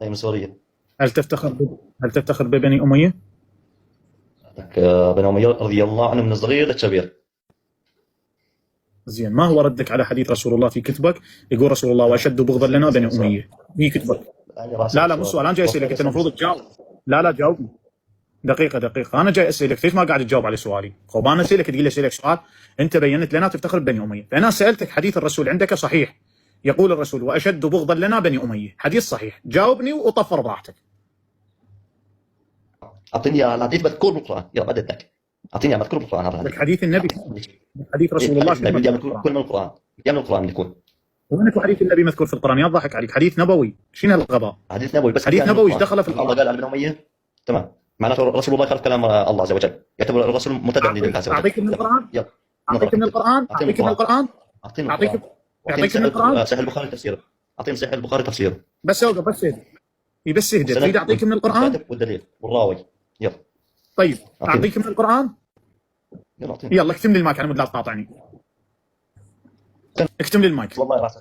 هي من سوريا. هل تفتخر ببني أمية؟ عندك بني أمية رضي الله عنه من الصغير للكبير. زين، ما هو ردك على حديث رسول الله في كتبك يقول رسول الله وأشد بغضا لنا بني أمية في كتبك؟ لا مو سؤال، أنا جاي أسألك، أنت المفروض تجاوب. لا جاوبني. دقيقة، أنا جاي أسألك، ليش ما قاعد تجاوب على سؤالي؟ خب أنا أسألك تقول لي أسألك سؤال، أنت بينت لنا تفتخر ببني أمية، فأنا سألتك حديث الرسول عندك صحيح، يقول الرسول وأشد بغضا لنا بني أمية، حديث صحيح، جاوبني وطفر براحتك. أعطيني الحديث مذكور بالقرآن، يلا بدك أعطيني مذكور بالقرآن هذا الحديث. حديث النبي، حديث رسول الله النبي كل من القرآن، من القرآن يكون. وينك حديث النبي مذكور في القرآن؟ يضحك عليك، حديث نبوي، شنو هالغباء؟ حديث نبوي بس حديث نبوي ايش دخله في القرآن؟ الله قال عن بني أمية تمام، معناته رسول الله خالف كلام الله عز وجل، يعتبر الرسول متبع لله عز وجل. أعطيك من القرآن؟ يلا أعطيك من القرآن؟ أعطيك من القرآن؟ أعطيك من القرآن؟ صحيح البخاري تفسيره، أعطيني صحيح البخاري تفسيره. بس اوقف، بس اهدى، تريد أعطيك من القرآن؟ والدليل والراوي. يلا طيب أعطيك من القرآن؟ يلا اكتم لي المايك على مود لا تقاطعني. اكتم لي المايك. والله راسك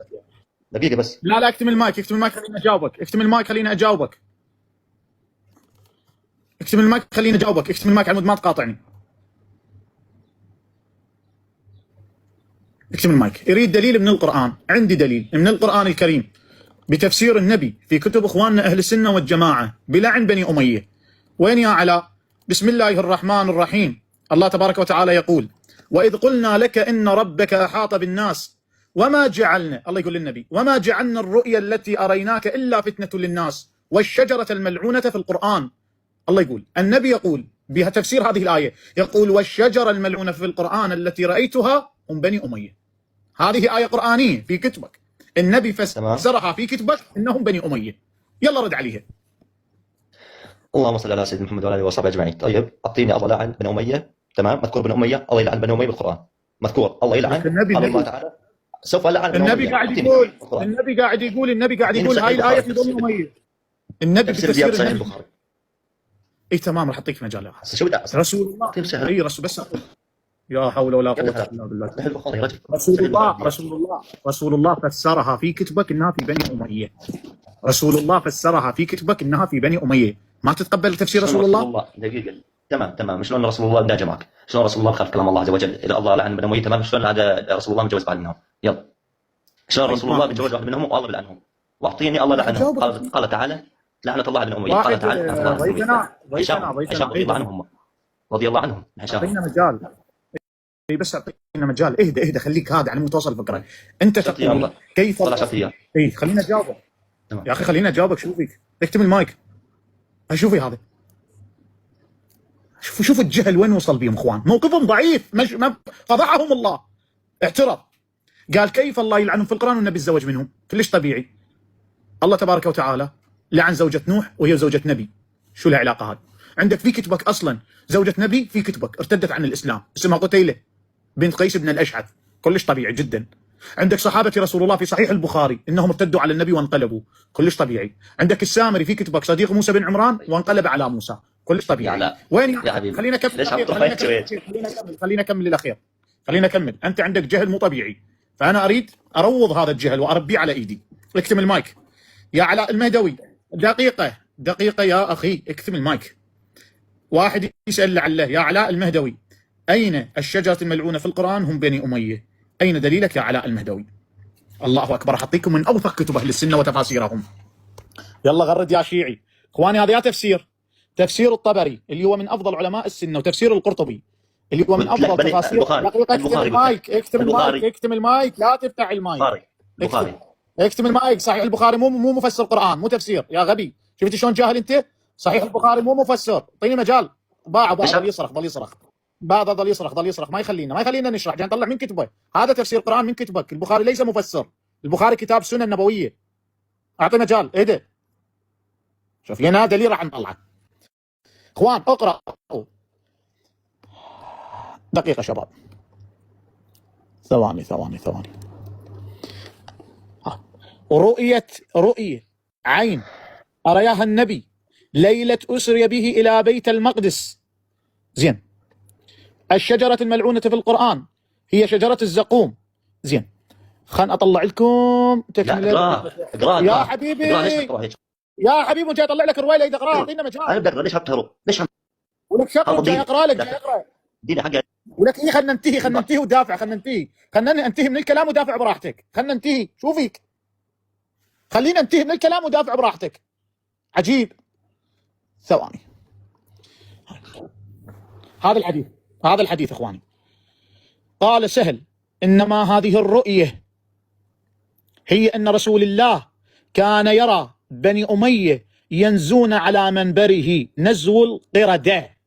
دقيقة بس. لا اكتم المايك، اكتم المايك خليني أجاوبك، اكتم المايك خليني أجاوبك. اكتم المايك خليني أجاوبك، اكتم المايك على مود ما تقاطعني. اكتم المايك. يريد دليل من القرآن، عندي دليل من القرآن الكريم بتفسير النبي في كتب إخواننا أهل السنة والجماعة بلعن بني أمية. وين يا علاء؟ بسم الله الرحمن الرحيم. الله تبارك وتعالى يقول وإذ قلنا لك إن ربك أحاط بالناس وما جعلنا، الله يقول للنبي وما جعلنا الرؤيا التي أريناك إلا فتنة للناس والشجرة الملعونة في القرآن. الله يقول، النبي يقول بتفسير هذه الآية، يقول والشجرة الملعونة في القرآن التي رأيتها هم بني أمية. هذه آية قرآنية في كتبك، النبي فسرها في كتبك إنهم بني أمية. يلا رد عليها. اللهم صل على سيدنا محمد وعلى اله وصحبه اجمعين. طيب اعطيني الله لعن بني اميه، تمام، مذكور بني اميه، الله يلعن بني اميه بالقران، مذكور الله يلعن الله تعالى سوف لعن بني النبي قاعد يقول، النبي قاعد يقول هاي الآية في بني أمية. النبي بتفسير صحيح البخاري. اي تمام، راح اعطيك مجال. شو بدي رسول الله اي رسول بس يا حول ولا قوة الا بالله. رسول الله فسرها في كتبك انها في بني اميه. رسول الله فسرها في كتبك انها في بني اميه، ما تتقبل تفسير رسول الله؟ دقيقة، تمام، شلون رسول الله بدا جمعك؟ شلون رسول الله خالف كلام الله عز وجل؟ اذا الله لعن بني اميه تمام، شلون هذا رسول الله متجوز واحد منهم؟ يلا شلون رسول الله متجوز واحد منهم والله بلعنهم؟ واعطيني الله لعنهم. قال تعالى لعنة الله على بني اميه، قال تعالى هشام رضي الله عنهم، رضي الله عنهم. اعطينا مجال، بس اعطينا مجال. اهدى خليك هادي على مود توصل الفكره. انت تقول كيف اي خلينا اجاوبك يا اخي، خلينا اجاوبك. شو فيك؟ اكتم المايك. شوفي هذا، شوف الجهل وين وصل بهم اخوان، موقفهم ضعيف، فضحهم الله. اعترض قال كيف الله يلعنهم في القرآن والنبي تزوج منهم؟ كلش طبيعي. الله تبارك وتعالى لعن زوجة نوح وهي زوجة نبي، شو لها علاقة هذه؟ عندك في كتبك اصلا زوجة نبي في كتبك ارتدت عن الاسلام، اسمها قتيلة بنت قيس بن الاشعث، كلش طبيعي جدا. عندك صحابة رسول الله في صحيح البخاري انهم ارتدوا على النبي وانقلبوا، كلش طبيعي. عندك السامري في كتبك صديق موسى بن عمران وانقلب على موسى، كلش طبيعي. وين يا حبيبي؟ خلينا نكمل الاخير. خلينا نكمل. انت عندك جهل مو طبيعي، فانا اريد اروض هذا الجهل واربيه على ايدي. اكتم المايك يا علاء المهدوي. دقيقة يا اخي، اكتم المايك. واحد يسأل لعله يا علاء المهدوي أين الشجرة الملعونة في القرآن هم بني أمية؟ أين دليلك يا علاء المهدوي؟ الله أكبر، أعطيكم من أوثق كتب أهل السنة وتفاسيرهم. يلا غرد يا شيعي. إخواني هذا يا تفسير الطبري اللي هو من أفضل علماء السنة، وتفسير القرطبي اللي هو من أفضل تفاسير. اكتم المايك لا تفتح المايك. اكتم المايك. صحيح البخاري مو مفسر قرآن، مو تفسير يا غبي. شفت شلون جاهل أنت؟ صحيح البخاري مو مفسر. اعطيني مجال. ضل يصرخ ما يخلينا نشرح، جاي نطلع من كتبه. هذا تفسير قرآن من كتبك. البخاري ليس مفسر، البخاري كتاب سنة نبوية. اعطي مجال. اهدى، شوف لنا دليل راح نطلعه. اخوان اقرأ. دقيقة شباب، ثواني. رؤية عين أرياها النبي ليلة أسري به إلى بيت المقدس. زين، الشجرة الملعونة في القرآن هي شجرة الزقوم. زين، خلنا أطلع لكم تكملة. اقرأ يا حبيبي يا حبيبي انت اطلع لك روايه تقراها، اعطينا مجال. انا بدي اقرا، ليش هتهرب؟ ليش ولك شغله جاي اقرا لك، جاي اقرا. اديني حاجه. ولك ايه، خلينا ننتهي ودافع، خلينا ننتهي من الكلام ودافع براحتك، خلينا ننتهي. شو فيك؟ خلينا ننتهي من الكلام ودافع براحتك. عجيب. ثواني. هذا الحديث اخواني. قال سهل: انما هذه الرؤيه هي ان رسول الله كان يرى بني اميه ينزون على منبره نزو القرده،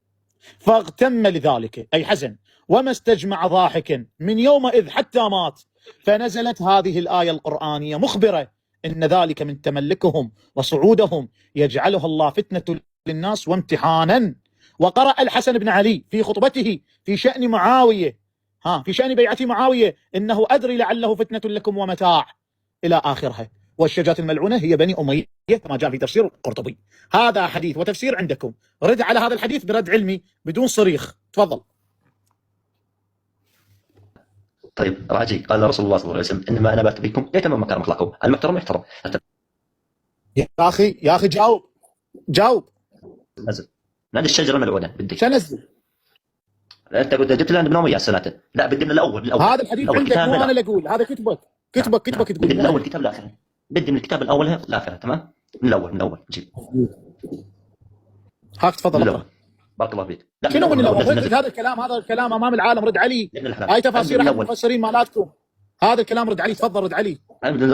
فاغتم لذلك أي حزن، وما استجمع ضاحكا من يومئذ حتى مات، فنزلت هذه الآية القرآنية مخبرة إن ذلك من تملكهم وصعودهم يجعلها الله فتنة للناس وامتحانا. وقرأ الحسن بن علي في خطبته في شأن معاوية، في شأن بيعة معاوية: إنه أدري لعله فتنة لكم ومتاع، إلى آخرها. والشجرة الملعونة هي بني أمية كما جاء في تفسير القرطبي. هذا حديث وتفسير عندكم، رد على هذا الحديث برد علمي بدون صريخ، تفضل. طيب راجي، قال رسول الله صلى الله عليه وسلم: انما انا بات بكم يتمم مكارم اخلاقكم، المحترم يحترم. يا اخي جاوب. نزل نادي الشجره الملعونه بدي. شو نزل؟ انت قلت جبت لنا ابن اميه على السنه، لا بدي من الاول. هذا الحديث عندك، مو انا اللي اقول، هذا كتبك تقول. بدي من الاول كتاب لاخره، بدي من الكتاب الاول لاخره. تمام، من الاول جيب. هاك تفضل. بارك الله فيك. شنو من الاول؟ هذا الكلام امام العالم، رد علي. هاي تفاسير احد المفسرين مالاتكم، هذا الكلام رد علي، تفضل رد علي. انا بدي من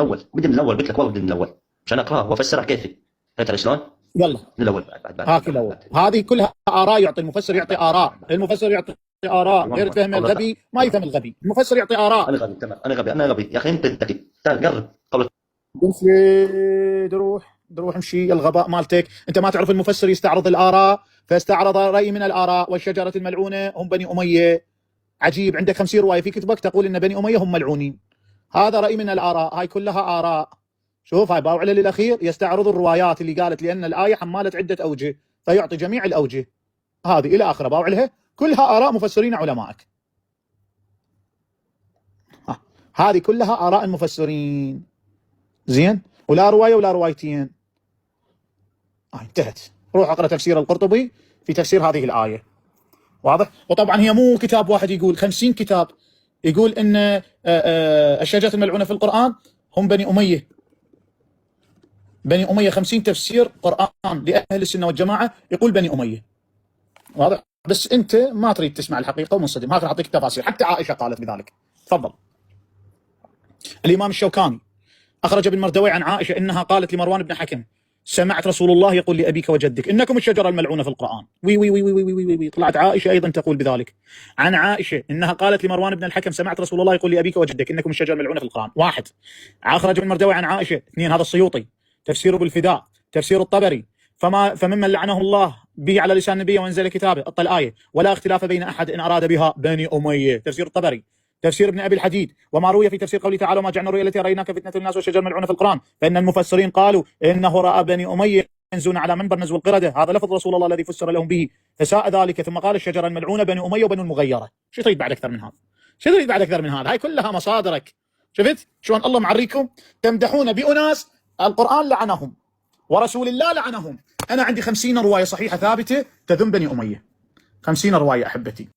الاول قلت لك والله بدي من الاول عشان اقراه وافسرها كيفي. فهمت شلون؟ يلا من الاول. هاك الاول. هذه كلها اراء، يعطي المفسر، يعطي اراء، المفسر يعطي اراء، غير فهم الغبي ما يفهم الغبي، المفسر يعطي اراء. انا غبي، تمام، انا غبي يا اخي، انت ذكي. تعال قرب قبل دروح امشي. الغباء مالتك انت ما تعرف المفسر يستعرض الاراء، فاستعرض راي من الاراء. والشجره الملعونه هم بني اميه. عجيب، عندك 50 روايه في كتبك تقول ان بني اميه هم ملعونين. هذا راي من الاراء، هاي كلها اراء. شوف هاي باوعله للاخير يستعرض الروايات اللي قالت لان الايه حماله عده اوجه، فيعطي جميع الاوجه هذه الى اخره، باوعلها كلها اراء مفسرين علمائك. هذه كلها اراء المفسرين. زين، ولا روايه ولا روايتين. انتهت. روح اقرا تفسير القرطبي في تفسير هذه الايه، واضح؟ وطبعا هي مو كتاب واحد يقول، 50 كتاب يقول ان الشجره الملعونه في القران هم بني اميه. بني اميه 50 تفسير قران لاهل السنه والجماعه يقول بني اميه، واضح؟ بس انت ما تريد تسمع الحقيقه ومنصدم. هذا اعطيك التفاسير، حتى عائشه قالت بذلك. تفضل. الامام الشوكاني اخرج ابن مردوي عن عائشه انها قالت لمروان بن حكم: سمعت رسول الله يقول لابيك وجدك انكم الشجره الملعونه في القران. وي وي وي وي وي وي وي. طلعت عائشه ايضا تقول بذلك عن عائشه انها قالت لمروان بن الحكم: سمعت رسول الله يقول لابيك وجدك انكم الشجره الملعونه في القران. واحد. اخرج ابن مردوي عن عائشه. اثنين. هذا السيوطي تفسيره بالفداء، تفسير الطبري: فممن لعنه الله به على لسان النبي وانزل كتابه، الآية: ولا اختلاف بين احد ان اراد بها بني اميه. تفسير الطبري. تفسير ابن ابي الحديد: وما روي في تفسير قوله تعالى: وما جعلنا الرؤيا التي رأيناك فتنة الناس والشجر الملعونة في القرآن، فإن المفسرين قالوا إنه رأى بني أمية ينزون على منبر نزو القردة، هذا لفظ رسول الله الذي فسر لهم به، فساء ذلك. ثم قال: الشجرة الملعونة بني أمية وبنو المغيرة. شو تريد بعد أكثر من هذا؟ شو تريد بعد أكثر من هذا؟ هاي كلها مصادرك. شفت شلون الله معريكم؟ تمدحون بأناس القرآن لعنهم ورسول الله لعنهم. أنا عندي 50 رواية صحيحة ثابتة تذم بني أمية، 50 رواية أحبتي.